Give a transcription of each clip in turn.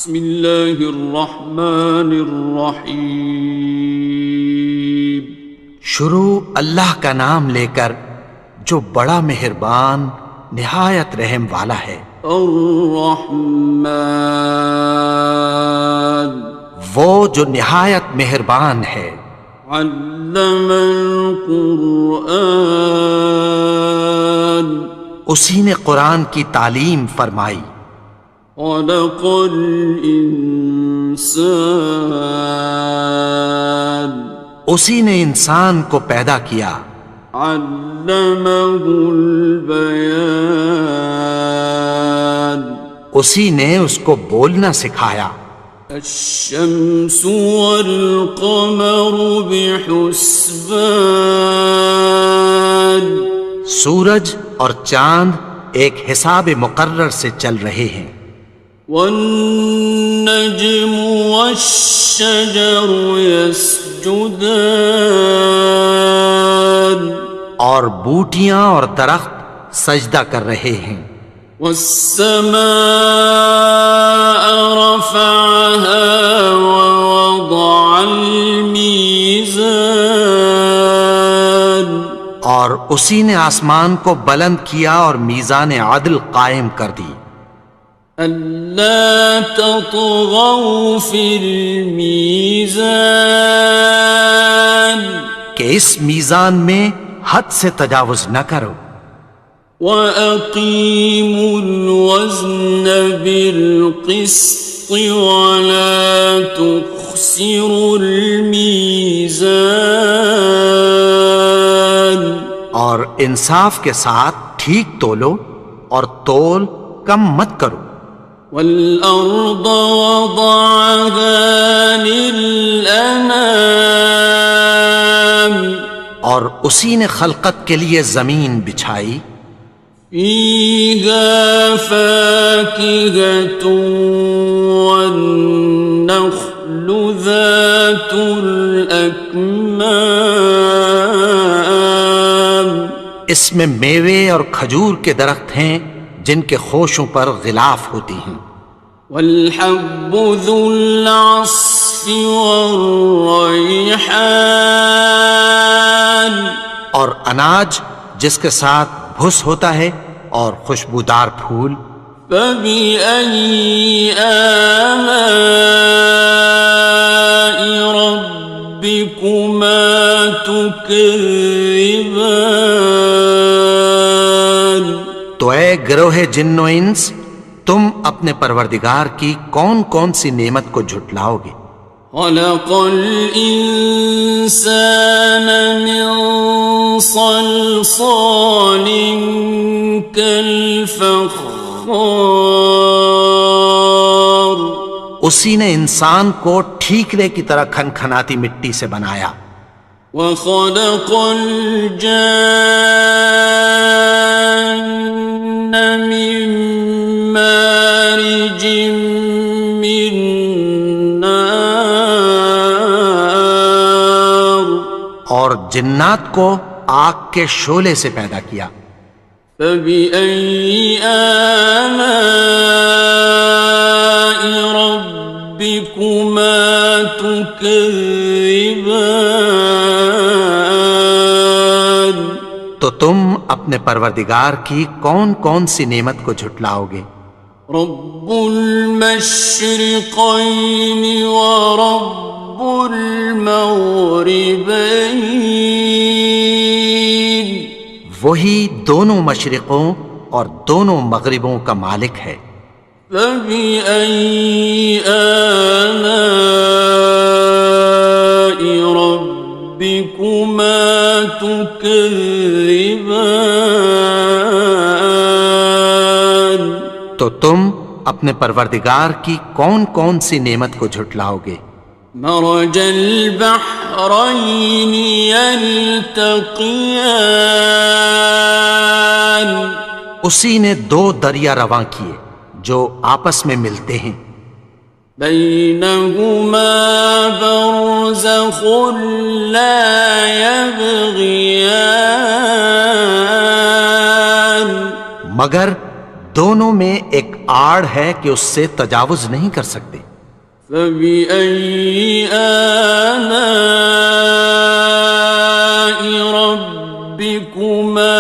بسم اللہ الرحمن الرحیم۔ شروع اللہ کا نام لے کر جو بڑا مہربان نہایت رحم والا ہے۔ الرحمن، وہ جو نہایت مہربان ہے۔ علم القرآن، اسی نے قرآن کی تعلیم فرمائی۔ خلق الانسان، اسی نے انسان کو پیدا کیا۔ علمہ البیان، اسی نے اس کو بولنا سکھایا۔ الشمس والقمر بحسبان، سورج اور چاند ایک حساب مقرر سے چل رہے ہیں۔ والنجم والشجر يسجدان، اور بوٹیاں اور درخت سجدہ کر رہے ہیں۔ والسماء رفعها ووضع الميزان، اور اسی نے آسمان کو بلند کیا اور میزان عدل قائم کر دی۔ ألا تطغوا في الميزان، کہ اس میزان میں حد سے تجاوز نہ کرو۔ وأقيموا الوزن بالقسط ولا تخسروا الميزان، اور انصاف کے ساتھ ٹھیک تولو اور تول کم مت کرو۔ والأرض وضعها للأنام، اور اسی نے خلقت کے لیے زمین بچھائی۔ فيها فاكهة والنخل ذات الأكمام، اس میں میوے اور کھجور کے درخت ہیں جن کے خوشوں پر غلاف ہوتی ہیں۔ والحب ذو العصف والريحان، اور اناج جس کے ساتھ بھس ہوتا ہے اور خوشبودار پھول۔ فبأي آلاء ربكما تكذبان، تو اے گروہ جن و انس، تم اپنے پروردگار کی کون کون سی نعمت کو جھٹلاؤ گے؟ خلق الإنسان من صلصال كالفخار، اسی نے انسان کو ٹھیکرے کی طرح کھنکھناتی مٹی سے بنایا۔ وخلق الجان من مارج من نار، اور جنات کو آگ کے شعلے سے پیدا کیا۔ فبأي آلاء ربكما تكذبان، تو تم اپنے پروردگار کی کون کون سی نعمت کو جھٹلاؤ گے؟ رب المشرقين ورب المغربين، وہی دونوں مشرقوں اور دونوں مغربوں کا مالک ہے۔ فبأي آلاء ربكما تكذبان، تو تم اپنے پروردگار کی کون کون سی نعمت کو جھٹلاؤ گے؟ مرج البحرين يلتقيان، اسی نے دو دریا رواں کیے جو آپس میں ملتے ہیں۔ بينهما برزخ لا يبغيان، مگر دونوں میں ایک آڑ ہے کہ اس سے تجاوز نہیں کر سکتے۔ فبأي آلاء ربكما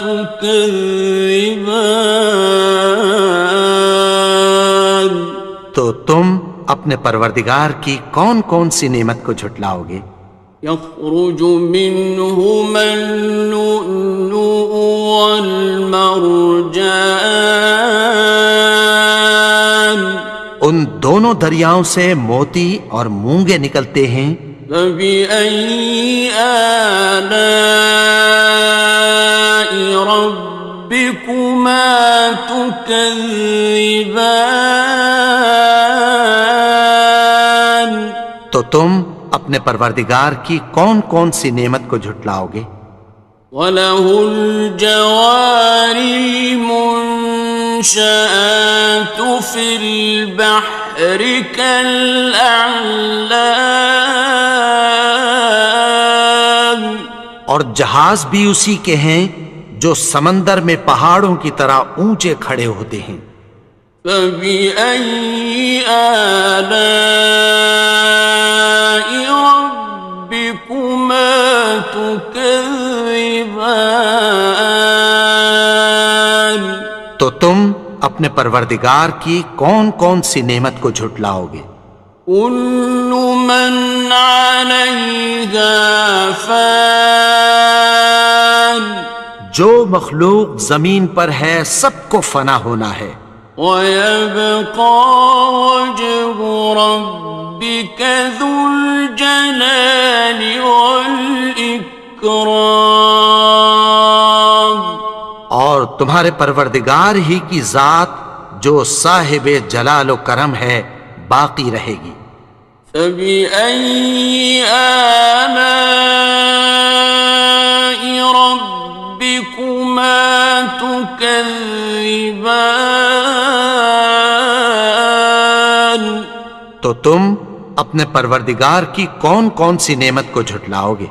تكذبان؟ تو تم اپنے پروردگار کی کون کون سی نعمت کو جھٹلاؤ گے؟ يخرج منهما اللؤلؤ والمرجان ان دونوں دریاؤں سے موتی اور مونگے نکلتے ہیں۔ فبأي آلاء ربكما تكذبان؟ تو تم اپنے پروردگار کی کون کون سی نعمت کو جھٹلاؤ گے؟ وَلَهُ الْجَوَارِ الْمُنشَآتُ فِي الْبَحْرِ كَالْأَعْلَامِ، اور جہاز بھی اسی کے ہیں جو سمندر میں پہاڑوں کی طرح اونچے کھڑے ہوتے ہیں۔ فَبِأَيِّ آلَاءِ رَبِّكُمَا تُكَذِّبَانِ؟ تو تم اپنے پروردگار کی کون کون سی نعمت کو جھٹلاؤ گے؟ كُلُّ مَنْ عَلَيْهَا فَانٍ، جو مخلوق زمین پر ہے سب کو فنا ہونا ہے۔ وَيَبْقَى وَجْهُ رَبِّكَ ذُو الْجَلَالِ وَالْإِكْرَامِ، اور تمہارے پروردگار ہی کی ذات جو صاحب جلال و کرم ہے باقی رہے گی۔ فَبِأَيِّ آلَاءِ رَبِّكُمَا تُكَذِّبَانِ؟ تو تم اپنے پروردگار کی کون کون سی نعمت کو جھٹلاؤ گے؟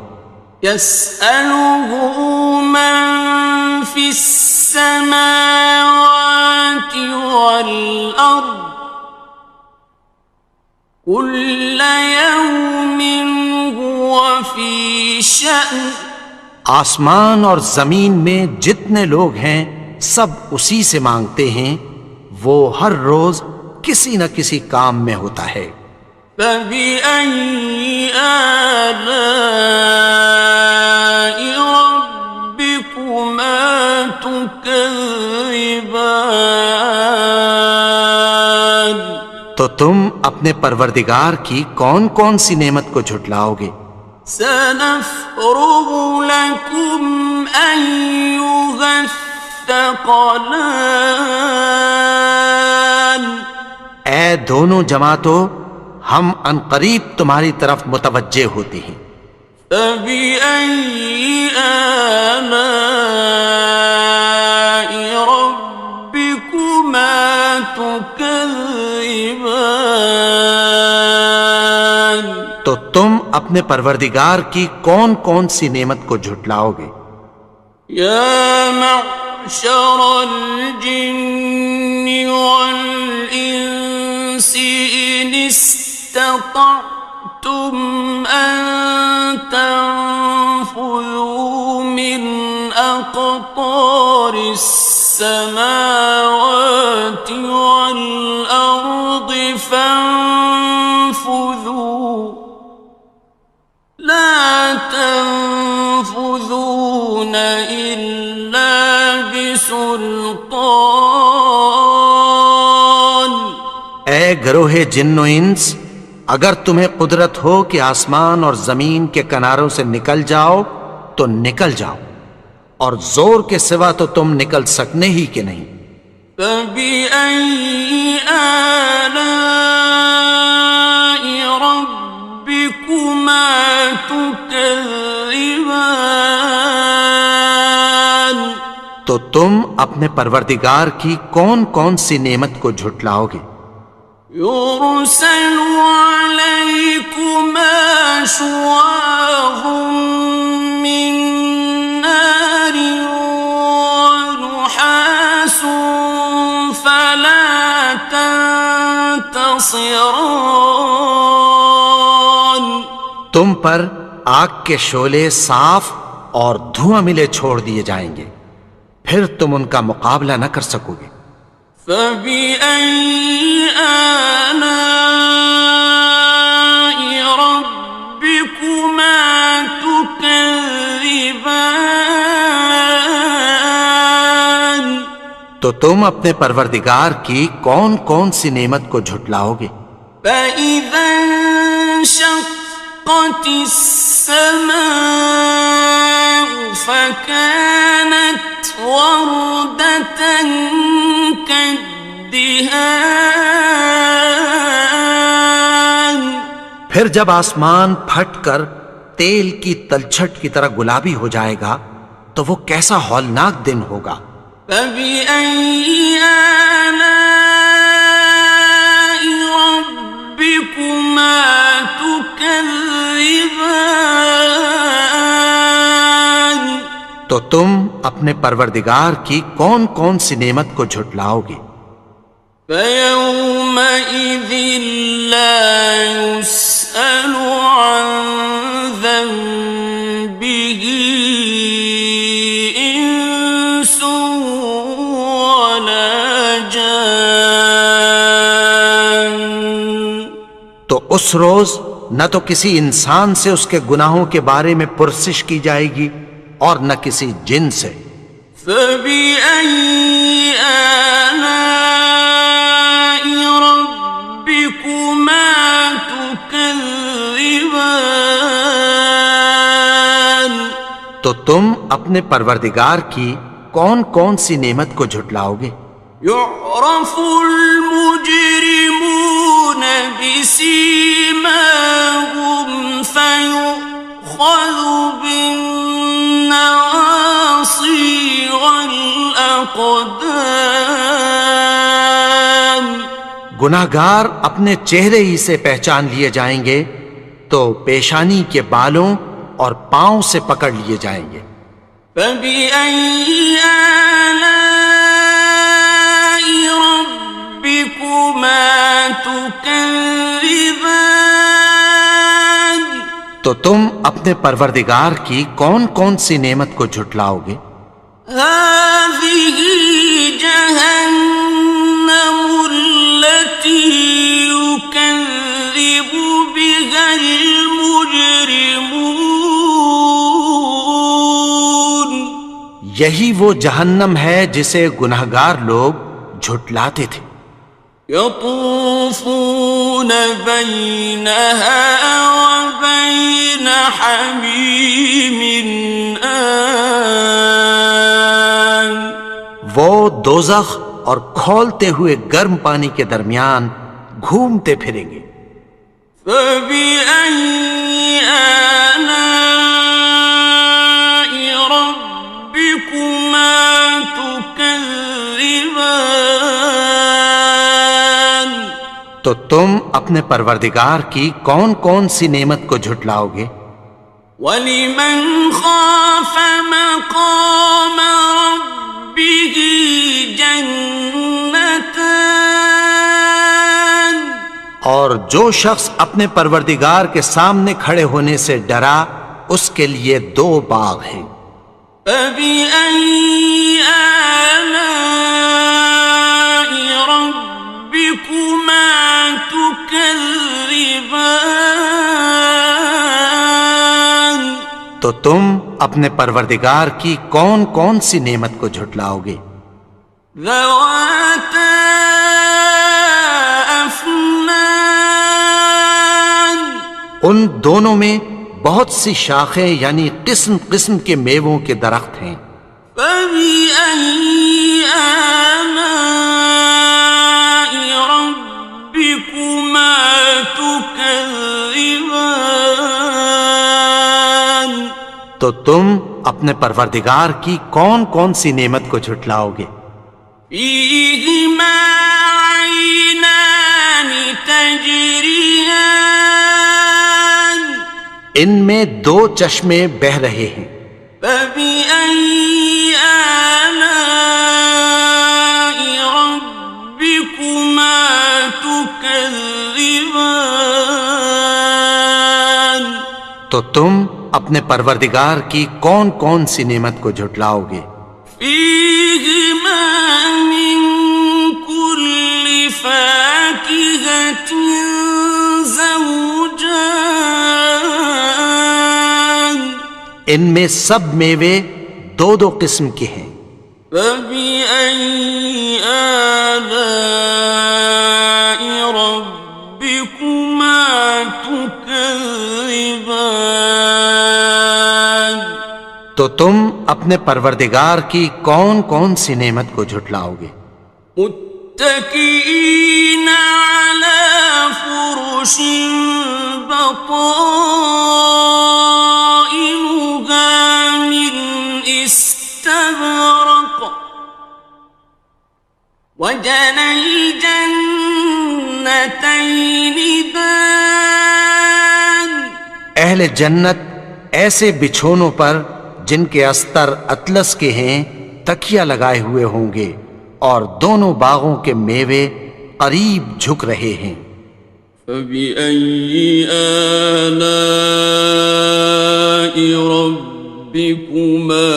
يَسْأَلُهُ مَن فِي السَّمَاوَاتِ وَالْأَرْضِ كُلَّ يَوْمٍ هُوَ فِي شَأْنٍ، آسمان اور زمین میں جتنے لوگ ہیں سب اسی سے مانگتے ہیں، وہ ہر روز کسی نہ کسی کام میں ہوتا ہے۔ فَبِأَيِّ آلَاءِ رَبِّكُمَا تُكَذِّبَانِ؟ تو تم اپنے پروردگار کی کون کون سی نعمت کو جھٹلاؤ گے؟ سَنَفْرُغُ لَكُمْ أَيُّهَ الثَّقَلَانِ، اے دونوں جماعتوں، ہم عنقریب تمہاری طرف متوجہ ہوتے ہیں۔ فَبِأَيِّ آلَاءِ رَبِّكُمَا تُكَذِّبَانِ؟ تو تم اپنے پروردگار کی کون کون سی نعمت کو جھٹلاؤ گے؟ يَا مَعْشَرَ الْجِنِّ وَالْإِنسِ إِنِ اسْتَطَعْتُمْ أَن تَنفُذُوا مِنْ أَقْطَارِ السَّمَاوَاتِ وَالْأَرْضِ فَانفُذُوا لَا تَنفُذُونَ إِلَّا بِسُلْطَانٍ۔ اے گروہ جن و انس، اگر تمہیں قدرت ہو کہ آسمان اور زمین کے کناروں سے نکل جاؤ تو نکل جاؤ، اور زور کے سوا تو تم نکل سکنے ہی کہ نہیں۔ فَبِأَيِّ آلَاءِ رَبِّكُمَا تُكَذِّبَانِ؟ تو تم اپنے پروردگار کی کون کون سی نعمت کو جھٹلاؤ گے؟ يُرْسَلُ عَلَيْكُمَا شُوَاظٌ مِّن نَّارٍ وَنُحَاسٌ تنتصران تم پر آگ کے شعلے صاف اور دھواں ملے چھوڑ دیے جائیں گے، پھر تم ان کا مقابلہ نہ کر سکو گے۔ فَبِأَيِّ آلَاءِ رَبِّكُمَا تُكَذِّبَانِ تو تم اپنے پروردگار کی کون کون سی نعمت کو جھٹلاؤ گے؟ فَإِذَا انشَقَّتِ السَّمَاءُ فَكَانَتْ وَرْدَةً كَالدِّهَانِ پھر جب آسمان پھٹ کر تیل کی تلچھٹ کی طرح گلابی ہو جائے گا تو وہ کیسا ہولناک دن ہوگا۔ فَبِأَيِّ آلَاءِ رَبِّكُمَا تُكَذِّبَانِ تو تم اپنے پروردگار کی کون کون سی نعمت کو جھٹلاؤ گے؟ فَيَوْمَئِذٍ لَا يُسْأَلُ عَنْ ذَنبِهِ إِنسٌ وَلَا جَانٌ تو اس روز نہ تو کسی انسان سے اس کے گناہوں کے بارے میں پرسش کی جائے گی اور نہ کسی جن سے۔ فَبِأَيِّ آلَاءِ رَبِّكُمَا تُكَذِّبَانِ تو تم اپنے پروردگار کی کون کون سی نعمت کو جھٹلاؤ گے؟ يُعْرَفُ الْمُجْرِمُونَ بِسِيمَاهُمْ فَيُؤْخَذُ بِالنَّوَاصِي وَالْأَقْدَامِ گناہگار اپنے چہرے ہی سے پہچان لیے جائیں گے تو پیشانی کے بالوں اور پاؤں سے پکڑ لیے جائیں گے۔ فَبِأَيِّ آلَاءِ رَبِّكُمَا تُكَذِّبَانِ تو تم اپنے پروردگار کی کون کون سی نعمت کو جھٹلاؤ گے؟ هَذِهِ جَهَنَّمُ الَّتِي يُكَذِّبُ بِهَا الْمُجْرِمُونَ یہی وہ جہنم ہے جسے گناہگار لوگ جھٹلاتے تھے۔ يطوفون بينها وبين حميم آن وہ دوزخ اور کھولتے ہوئے گرم پانی کے درمیان گھومتے پھریں گے۔ فَبِأَيِّ آلَاءِ رَبِّكُمَا تُكَذِّبَانِ تو تم اپنے پروردگار کی کون کون سی نعمت کو جھٹلاؤ گے؟ وَلِمَنْ خَافَ مَقَامَ رَبِّهِ جَنَّتَانِ اور جو شخص اپنے پروردگار کے سامنے کھڑے ہونے سے ڈرا اس کے لیے دو باغ ہیں۔ فَبِأَيِّ آلَاءِ رَبِّكُمَا تُكَذِّبَانِ تو تم اپنے پروردگار کی کون کون سی نعمت کو جھٹلاؤ گے؟ ذَوَاتَا أَفْنَانٍ ان دونوں میں بہت سی شاخیں یعنی قسم قسم کے میووں کے درخت ہیں۔ فَبِأَيِّ آلَاءِ رَبِّكُمَا تُكَذِّبَانِ تو تم اپنے پروردگار کی کون کون سی نعمت کو جھٹلاؤ گے؟ فِيهِمَا عَيْنَانِ تَجْرِيَانِ ان میں دو چشمے بہہ رہے ہیں۔ فَبِأَيِّ آلَاءِ رَبِّكُمَا تُكَذِّبَانِ تكذبان تو تم اپنے پروردگار کی کون کون سی نعمت کو جھٹلاؤ گے؟ فيهما من كل فاكهة زوجان ان میں سب میوے دو دو قسم کے ہیں۔ فبأي آلاء ربكما تكذبان تو تم اپنے پروردگار کی کون کون سی نعمت کو جھٹلاؤ گے؟ متكئين على فرش بطائنها من استبرق وجنى الجنتين دان اہل جنت ایسے بچھونوں پر جن کے استر اطلس کے ہیں تکیہ لگائے ہوئے ہوں گے اور دونوں باغوں کے میوے قریب جھک رہے ہیں۔ فبأي آلاء ربكما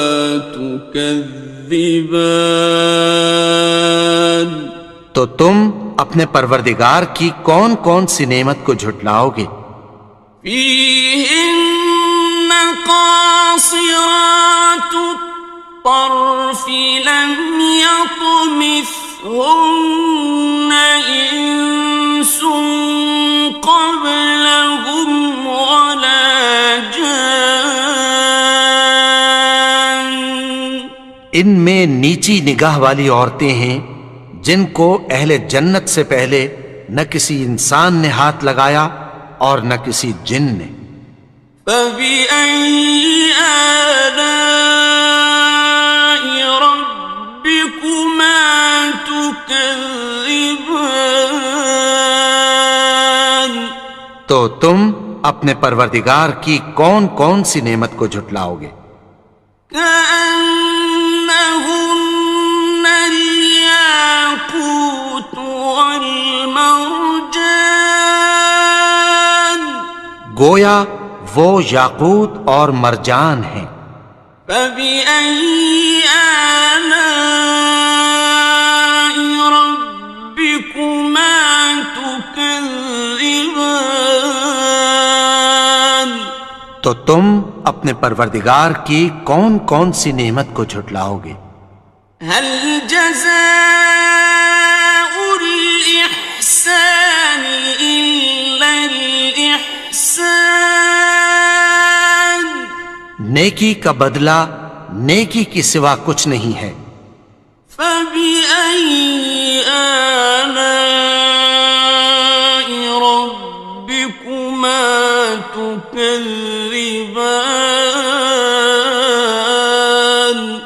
تكذبان تو تم اپنے پروردگار کی کون کون سی نعمت کو جھٹلاؤ گے؟ فيهن قاصرات الطرف لم يطمثهن إنس قبلهم ولا جان ان میں نیچی نگاہ والی عورتیں ہیں جن کو اہل جنت سے پہلے نہ کسی انسان نے ہاتھ لگایا اور نہ کسی جن نے۔ فبأي آلاء ربكما تكذبان تو تم اپنے پروردگار کی کون کون سی نعمت کو جھٹلاؤ گے؟ كأنهن الياقوت والمرجان گویا وہ یاقوت اور مرجان ہیں۔ فبأي آلاء ربكما تكذبان تو تم اپنے پروردگار کی کون کون سی نعمت کو جھٹلاؤ گے؟ هل جزاء الإحسان إلا الإحسان نیکی کا بدلہ نیکی کی سوا کچھ نہیں ہے۔ فبأي آلاء ربكما تكذبان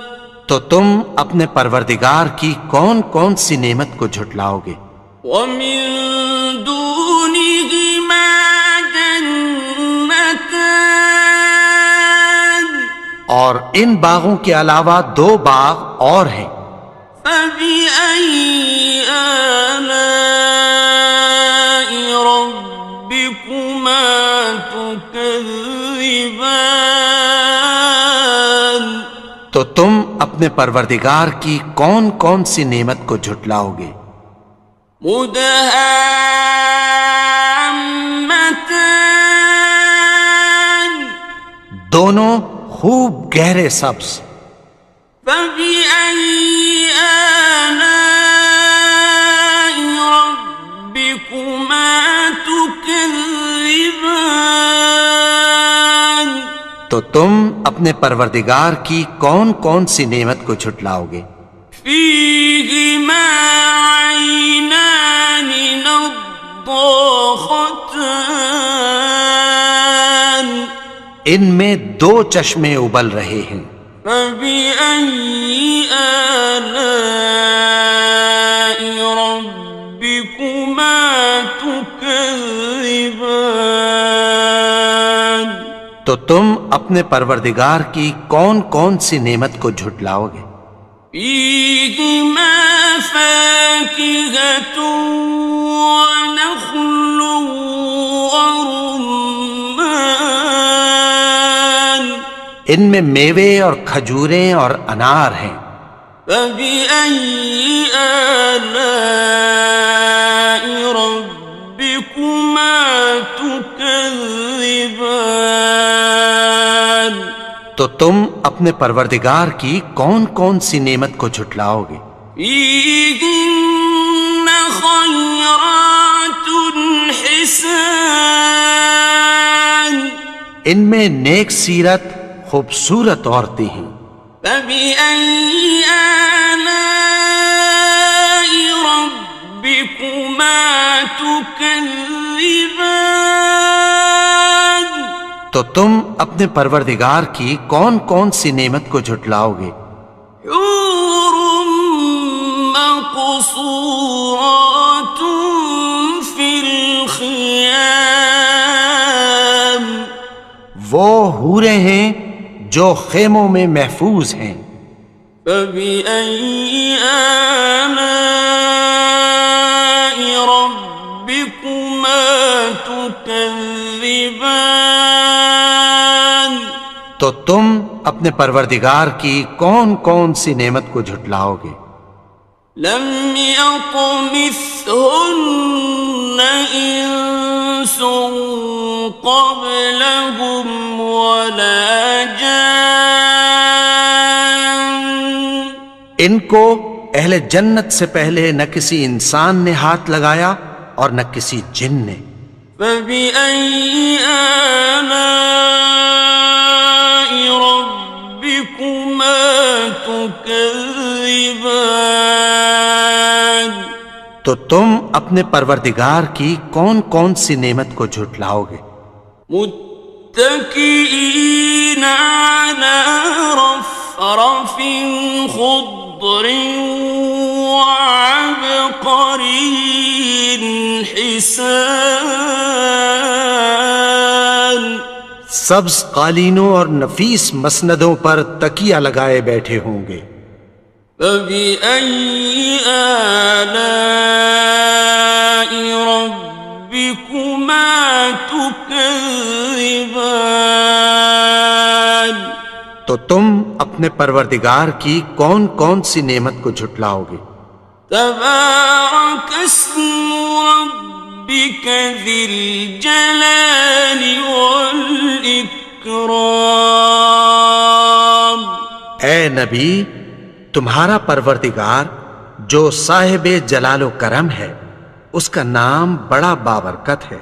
تو تم اپنے پروردگار کی کون کون سی نعمت کو جھٹلاؤ گے؟ ومن دونهما جنتان اور ان باغوں کے علاوہ دو باغ اور ہیں۔ فبأي آلاء ربكما تكذبان تو تم اپنے پروردگار کی کون کون سی نعمت کو جھٹلاؤ گے؟ مدهامتان دونوں خوب گہرے سبز۔ فبأي آلاء ربكما تكذبان تو تم اپنے پروردگار کی کون کون سی نعمت کو جھٹلاؤ گے؟ فيهما عينان نضاختان ان میں دو چشمے ابل رہے ہیں۔ فبأي آلاء ربكما تكذبان تو تم اپنے پروردگار کی کون کون سی نعمت کو جھٹلاؤ گے؟ فيهما فاكهة ونخل ورمان ان میں میوے اور کھجوریں اور انار ہیں. فبأي آلاء ربكما تكذبان تو تم اپنے پروردگار کی کون کون سی نعمت کو جھٹلاؤ گے؟ فيهن خيرات حسان ان میں نیک سیرت خوبصورت عورتیں ہیں. فبأي آلاء ربكما تكذبان تو تم اپنے پروردگار کی کون کون سی نعمت کو جھٹلاؤ گے؟ حور مقصورات في الخيام وہ حوریں ہیں جو خیموں میں محفوظ ہیں. فبأي آلاء ربكما تكذبان تو تم اپنے پروردگار کی کون کون سی نعمت کو جھٹلاؤ گے؟ لم يطمثهن إنس قبلهم ولا جان ان کو اہل جنت سے پہلے نہ کسی انسان نے ہاتھ لگایا اور نہ کسی جن نے. فبأي آلاء ربكما تكذبان تو تم اپنے پروردگار کی کون کون سی نعمت کو جھٹلاؤ گے؟ متكئين على رفرف خضر وعبقري حسان سبز قالینوں اور نفیس مسندوں پر تکیہ لگائے بیٹھے ہوں گے. فبأي آلاء ربكما تكذبان تو تم اپنے پروردگار کی کون کون سی نعمت کو جھٹلاؤ گے؟ تبارك اسم ربك ذي الجلال والإكرام اے نبی، تمہارا پروردگار جو صاحب جلال و کرم ہے، اس کا نام بڑا بابرکت ہے.